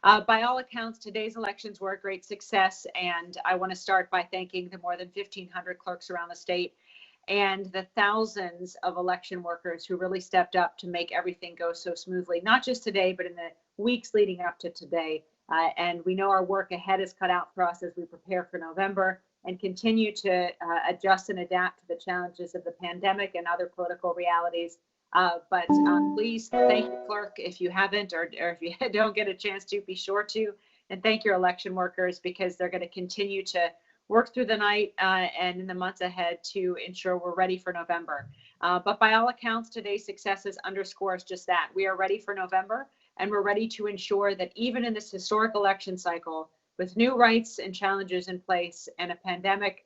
By all accounts, today's elections were a great success, and I want to start by thanking the more than 1,500 clerks around the state and the thousands of election workers who really stepped up to make everything go so smoothly, not just today, but in the weeks leading up to today. And we know our work ahead is cut out for us as we prepare for November and continue to adjust and adapt to the challenges of the pandemic and other political realities. But please thank your clerk if you haven't, or if you don't get a chance to, be sure to. And thank your election workers, because they're going to continue to work through the night and in the months ahead to ensure we're ready for November. But by all accounts, today's successes underscores just that. We are ready for November, and we're ready to ensure that even in this historic election cycle, with new rights and challenges in place and a pandemic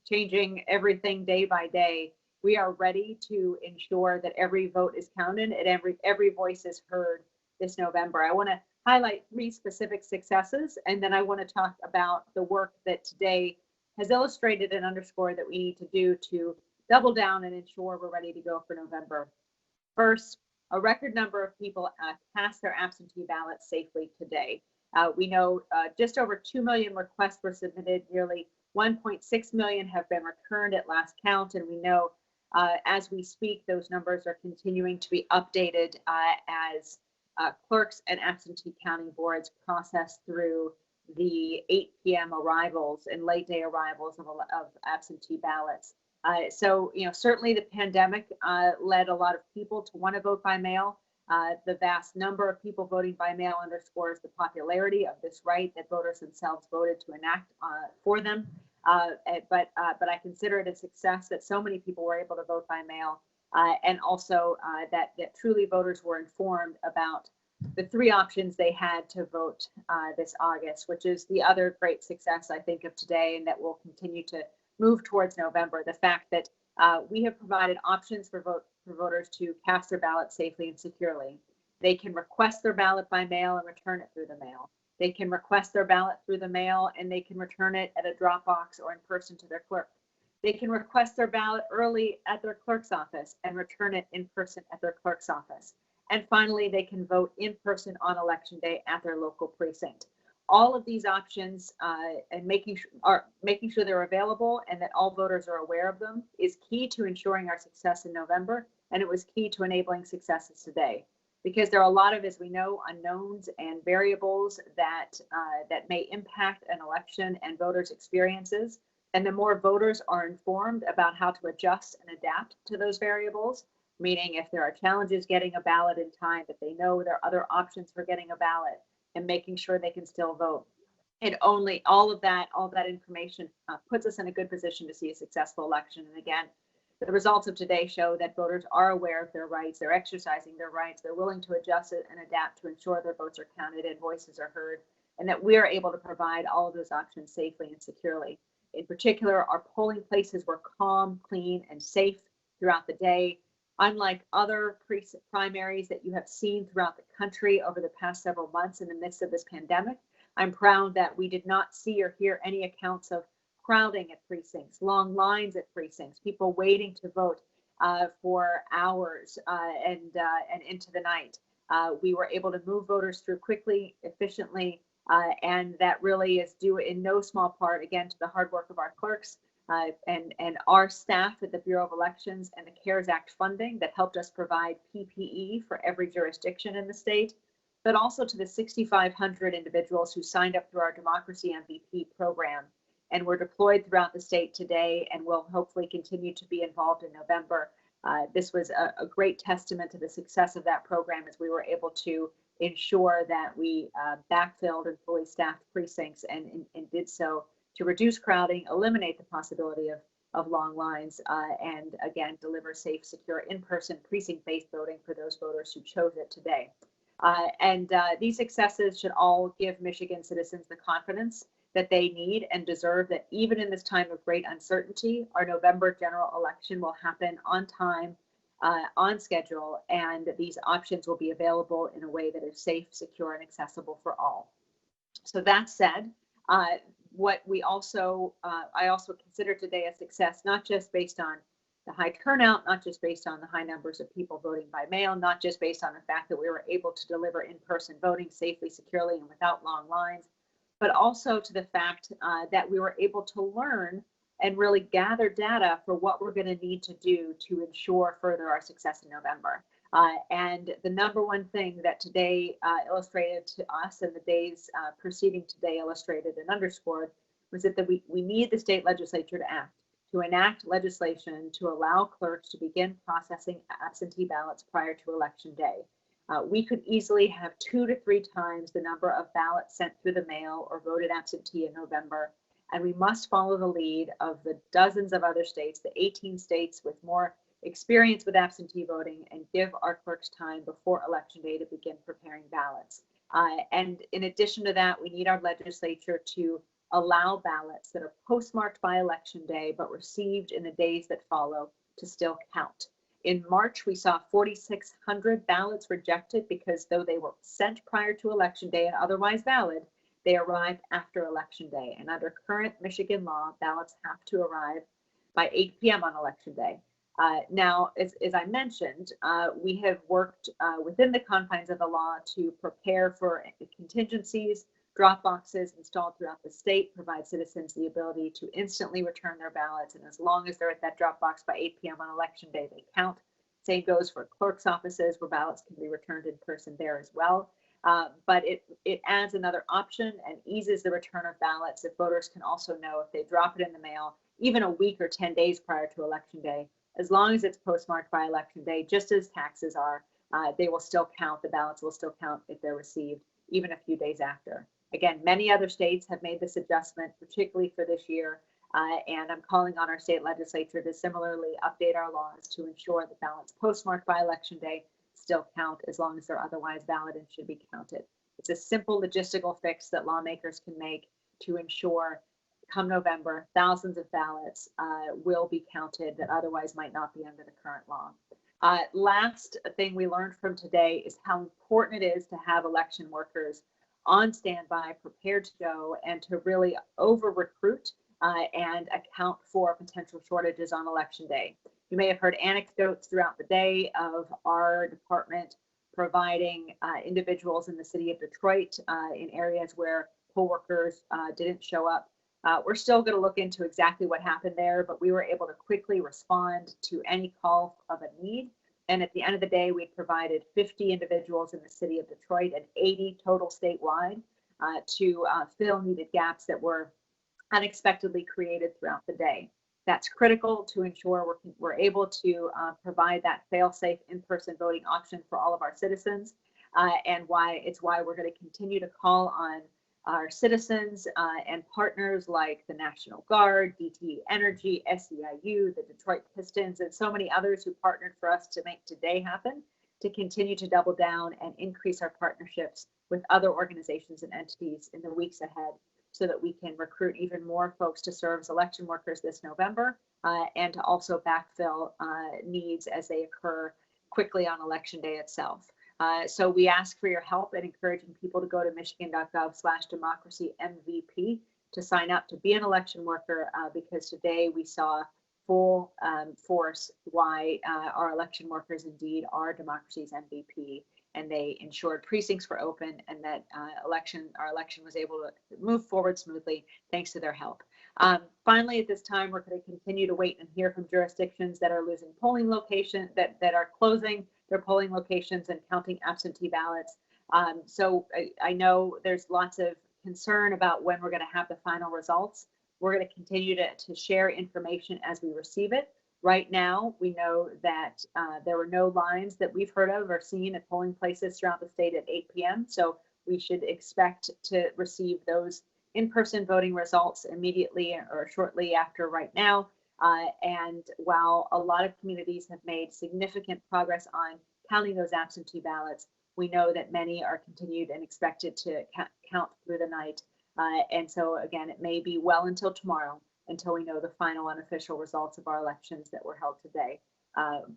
changing everything day by day, we are ready to ensure that every vote is counted and every voice is heard this November. I want to highlight 3 specific successes, and then I want to talk about the work that today has illustrated and underscored that we need to do to double down and ensure we're ready to go for November. First, a record number of people cast their absentee ballots safely today. We know just over 2 million requests were submitted, nearly 1.6 million have been returned at last count, and we know as we speak, those numbers are continuing to be updated as clerks and absentee counting boards process through the 8 p.m. arrivals and late day arrivals of absentee ballots. So, certainly the pandemic led a lot of people to want to vote by mail. The vast number of people voting by mail underscores the popularity of this right that voters themselves voted to enact for them. But I consider it a success that so many people were able to vote by mail, and also that truly voters were informed about the 3 options they had to vote this August, which is the other great success, I think, of today, and that will continue to move towards November. The fact that we have provided options for voters to cast their ballot safely and securely. They can request their ballot by mail and return it through the mail. They can request their ballot through the mail, and they can return it at a drop box or in person to their clerk. They can request their ballot early at their clerk's office and return it in person at their clerk's office. And finally, they can vote in person on election day at their local precinct. All of these options and making sure they're available and that all voters are aware of them is key to ensuring our success in November, and it was key to enabling successes today. Because there are a lot of, as we know, unknowns and variables that may impact an election and voters' experiences. And the more voters are informed about how to adjust and adapt to those variables, meaning if there are challenges getting a ballot in time, that they know there are other options for getting a ballot and making sure they can still vote. And only all of that information puts us in a good position to see a successful election. And again, the results of today show that voters are aware of their rights, they're exercising their rights, they're willing to adjust it and adapt to ensure their votes are counted and voices are heard, and that we are able to provide all of those options safely and securely. In particular, our polling places were calm, clean, and safe throughout the day. Unlike other primaries that you have seen throughout the country over the past several months in the midst of this pandemic, I'm proud that we did not see or hear any accounts of crowding at precincts, long lines at precincts, people waiting to vote for hours and into the night. We were able to move voters through quickly, efficiently, and that really is due in no small part, again, to the hard work of our clerks and our staff at the Bureau of Elections and the CARES Act funding that helped us provide PPE for every jurisdiction in the state, but also to the 6,500 individuals who signed up through our Democracy MVP program and were deployed throughout the state today and will hopefully continue to be involved in November. This was a great testament to the success of that program, as we were able to ensure that we backfilled and fully staffed precincts and did so to reduce crowding, eliminate the possibility of long lines, and again, deliver safe, secure, in-person precinct-based voting for those voters who chose it today. These successes should all give Michigan citizens the confidence that they need and deserve, that even in this time of great uncertainty, our November general election will happen on time, on schedule, and these options will be available in a way that is safe, secure, and accessible for all. So that said, what we also, I also consider today a success, not just based on the high turnout, not just based on the high numbers of people voting by mail, not just based on the fact that we were able to deliver in-person voting safely, securely, and without long lines, but also to the fact that we were able to learn and really gather data for what we're going to need to do to ensure further our success in November. And the number one thing that today illustrated to us and the days preceding today illustrated and underscored was that we need the state legislature to enact legislation to allow clerks to begin processing absentee ballots prior to Election Day. We could easily have 2 to 3 times the number of ballots sent through the mail or voted absentee in November, and we must follow the lead of the dozens of other states, the 18 states with more experience with absentee voting, and give our clerks time before Election Day to begin preparing ballots. And in addition to that, we need our legislature to allow ballots that are postmarked by Election Day but received in the days that follow to still count. In March, we saw 4,600 ballots rejected because though they were sent prior to Election Day and otherwise valid, they arrived after Election Day. And under current Michigan law, ballots have to arrive by 8 p.m. on Election Day. Now, as I mentioned, we have worked within the confines of the law to prepare for contingencies. Drop boxes installed throughout the state provide citizens the ability to instantly return their ballots. And as long as they're at that drop box by 8 p.m. on Election Day, they count. Same goes for clerk's offices where ballots can be returned in person there as well. But it adds another option and eases the return of ballots if voters can also know if they drop it in the mail, even a week or 10 days prior to Election Day, as long as it's postmarked by Election Day, just as taxes are, they will still count. The ballots will still count if they're received even a few days after. Again, many other states have made this adjustment, particularly for this year, and I'm calling on our state legislature to similarly update our laws to ensure that ballots postmarked by Election Day still count as long as they're otherwise valid and should be counted. It's a simple logistical fix that lawmakers can make to ensure come November, thousands of ballots will be counted that otherwise might not be under the current law. Last thing we learned from today is how important it is to have election workers on standby, prepared to go, and to really over-recruit and account for potential shortages on Election Day. You may have heard anecdotes throughout the day of our department providing individuals in the city of Detroit in areas where poll workers didn't show up. We're still going to look into exactly what happened there, but we were able to quickly respond to any call of a need. And at the end of the day, we provided 50 individuals in the city of Detroit and 80 total statewide to fill needed gaps that were unexpectedly created throughout the day. That's critical to ensure we're able to provide that fail-safe in-person voting option for all of our citizens, and why we're going to continue to call on our citizens and partners like the National Guard, DTE Energy, SEIU, the Detroit Pistons, and so many others who partnered for us to make today happen, to continue to double down and increase our partnerships with other organizations and entities in the weeks ahead so that we can recruit even more folks to serve as election workers this November and to also backfill needs as they occur quickly on Election Day itself. So we ask for your help in encouraging people to go to michigan.gov/democracy-MVP to sign up to be an election worker because today we saw full force why our election workers indeed are democracy's MVP, and they ensured precincts were open and that our election was able to move forward smoothly thanks to their help. Finally, at this time, we're going to continue to wait and hear from jurisdictions that are losing polling locations, that are closing their polling locations and counting absentee ballots. So I know there's lots of concern about when we're going to have the final results. We're going to continue to share information as we receive it. Right now, we know that there were no lines that we've heard of or seen at polling places throughout the state at 8 p.m. So we should expect to receive those in-person voting results immediately or shortly after right now. And while a lot of communities have made significant progress on counting those absentee ballots, we know that many are continued and expected to count through the night. And so again, it may be well until tomorrow until we know the final unofficial results of our elections that were held today.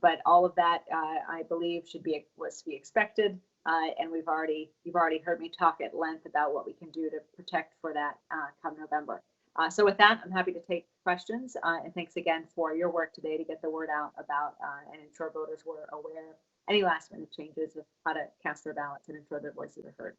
But all of that, I believe, was to be expected. And you've already heard me talk at length about what we can do to protect for that come November. So with that, I'm happy to take questions, and thanks again for your work today to get the word out about and ensure voters were aware of any last minute changes of how to cast their ballots and ensure their voices are heard.